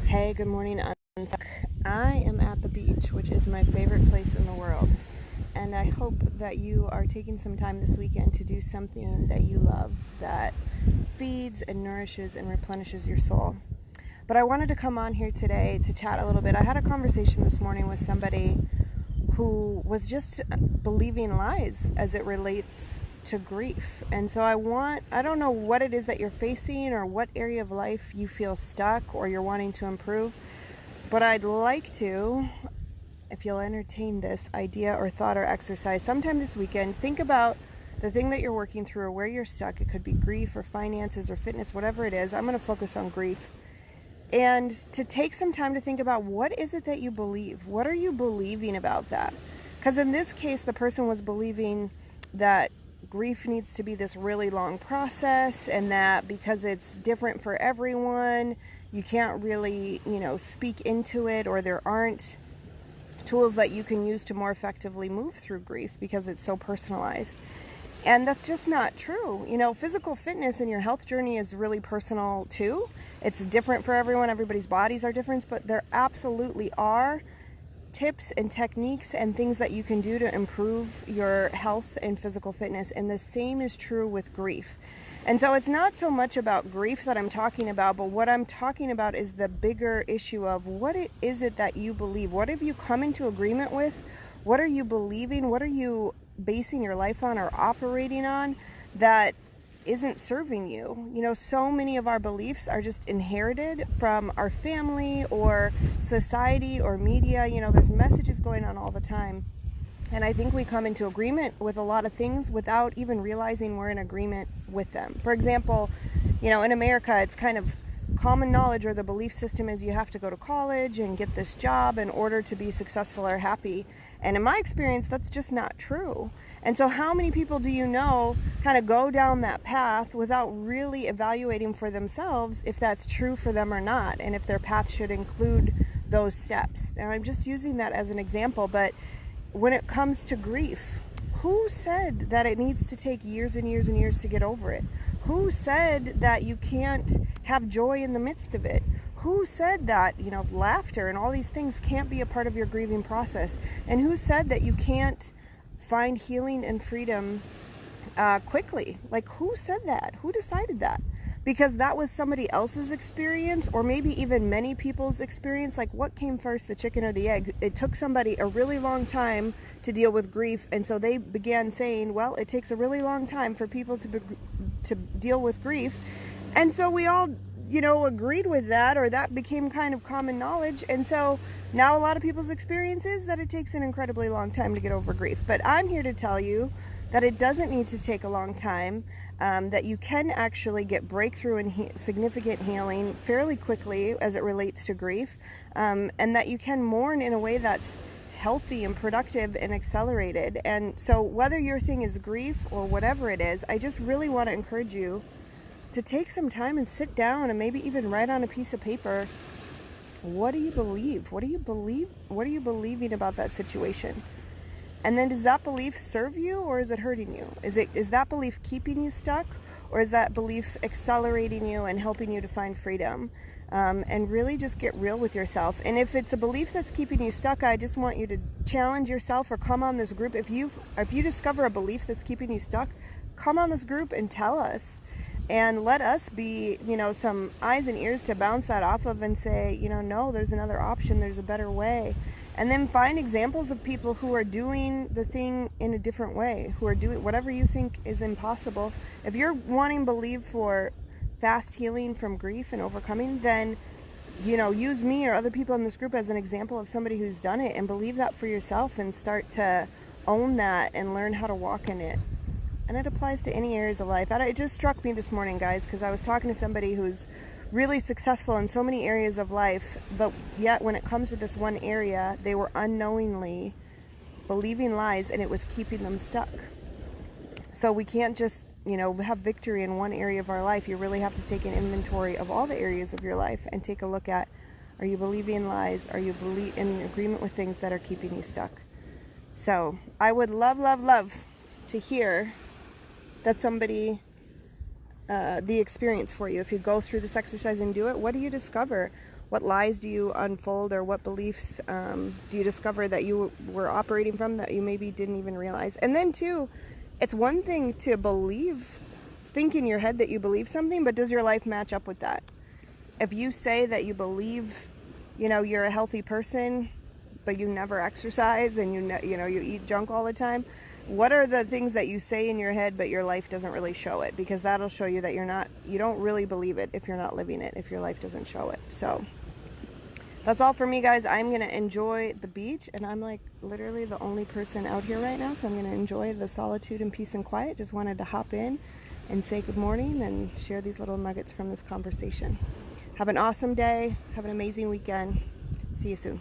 Hey, good morning. I am at the beach, which is my favorite place in the world. And I hope that you are taking some time this weekend to do something that you love that feeds and nourishes and replenishes your soul. But I wanted to come on here today to chat a little bit. I had a conversation this morning with somebody who was just believing lies as it relates to grief. And so I don't know what it is that you're facing or what area of life you feel stuck or you're wanting to improve, but I'd like to, if you'll entertain this idea or thought or exercise sometime this weekend, think about the thing that you're working through or where you're stuck. It could be grief or finances or fitness, whatever it is. I'm going to focus on grief. And to take some time to think about, what is it that you believe? What are you believing about that? Because in this case, the person was believing that grief needs to be this really long process, and that because it's different for everyone, you can't really, speak into it, or there aren't tools that you can use to more effectively move through grief because it's so personalized. And that's just not true. Physical fitness in your health journey is really personal too. It's different for everyone. Everybody's bodies are different, but there absolutely are tips and techniques and things that you can do to improve your health and physical fitness. And the same is true with grief. And so it's not so much about grief that I'm talking about, but what I'm talking about is the bigger issue of is it that you believe? What have you come into agreement with? What are you believing? What are you basing your life on or operating on that isn't serving you? So many of our beliefs are just inherited from our family or society or media. There's messages going on all the time. And I think we come into agreement with a lot of things without even realizing we're in agreement with them. For example, in America, it's kind of common knowledge, or the belief system is, you have to go to college and get this job in order to be successful or happy. And in my experience, that's just not true. And so how many people do you know kind of go down that path without really evaluating for themselves if that's true for them or not, and if their path should include those steps? And I'm just using that as an example, but when it comes to grief, who said that it needs to take years and years and years to get over it? Who said that you can't have joy in the midst of it? Who said that, laughter and all these things can't be a part of your grieving process? And who said that you can't find healing and freedom quickly? Like, who said that? Who decided that? Because that was somebody else's experience, or maybe even many people's experience. Like, what came first, the chicken or the egg? It took somebody a really long time to deal with grief, and so they began saying, well, it takes a really long time for people to deal with grief. And so we all, agreed with that, or that became kind of common knowledge. And so now a lot of people's experience is that it takes an incredibly long time to get over grief. But I'm here to tell you that it doesn't need to take a long time, that you can actually get breakthrough and significant healing fairly quickly as it relates to grief, and that you can mourn in a way that's healthy and productive and accelerated. And so whether your thing is grief or whatever it is, I just really want to encourage you to take some time and sit down and maybe even write on a piece of paper, what do you believe? What do you believe? What are you believing about that situation? And then, does that belief serve you, or is it hurting you? Is that belief keeping you stuck, or is that belief accelerating you and helping you to find freedom? And really just get real with yourself. And if it's a belief that's keeping you stuck, I just want you to challenge yourself, or come on this group. If you discover a belief that's keeping you stuck, come on this group and tell us. And let us be, some eyes and ears to bounce that off of and say, no, there's another option. There's a better way. And then find examples of people who are doing the thing in a different way, who are doing whatever you think is impossible. If you're wanting to believe for fast healing from grief and overcoming, then, use me or other people in this group as an example of somebody who's done it, and believe that for yourself and start to own that and learn how to walk in it. And it applies to any areas of life. It just struck me this morning, guys, because I was talking to somebody who's really successful in so many areas of life, but yet when it comes to this one area, they were unknowingly believing lies, and it was keeping them stuck. So we can't just, have victory in one area of our life. You really have to take an inventory of all the areas of your life and take a look at, are you believing lies? Are you in agreement with things that are keeping you stuck? So I would love, love, love to hear that somebody the experience for you. If you go through this exercise and do it, what do you discover? What lies do you unfold, or what beliefs do you discover that you were operating from that you maybe didn't even realize? And then too, it's one thing to think in your head that you believe something, but does your life match up with that? If you say that you believe, you're a healthy person, but you never exercise and you eat junk all the time, what are the things that you say in your head but your life doesn't really show it? Because that'll show you that you don't really believe it if you're not living it, if your life doesn't show it. So that's all for me, guys. I'm gonna enjoy the beach, and I'm like literally the only person out here right now, so I'm gonna enjoy the solitude and peace and quiet. Just wanted to hop in and say good morning and share these little nuggets from this conversation. Have an awesome day. Have an amazing weekend. See you soon.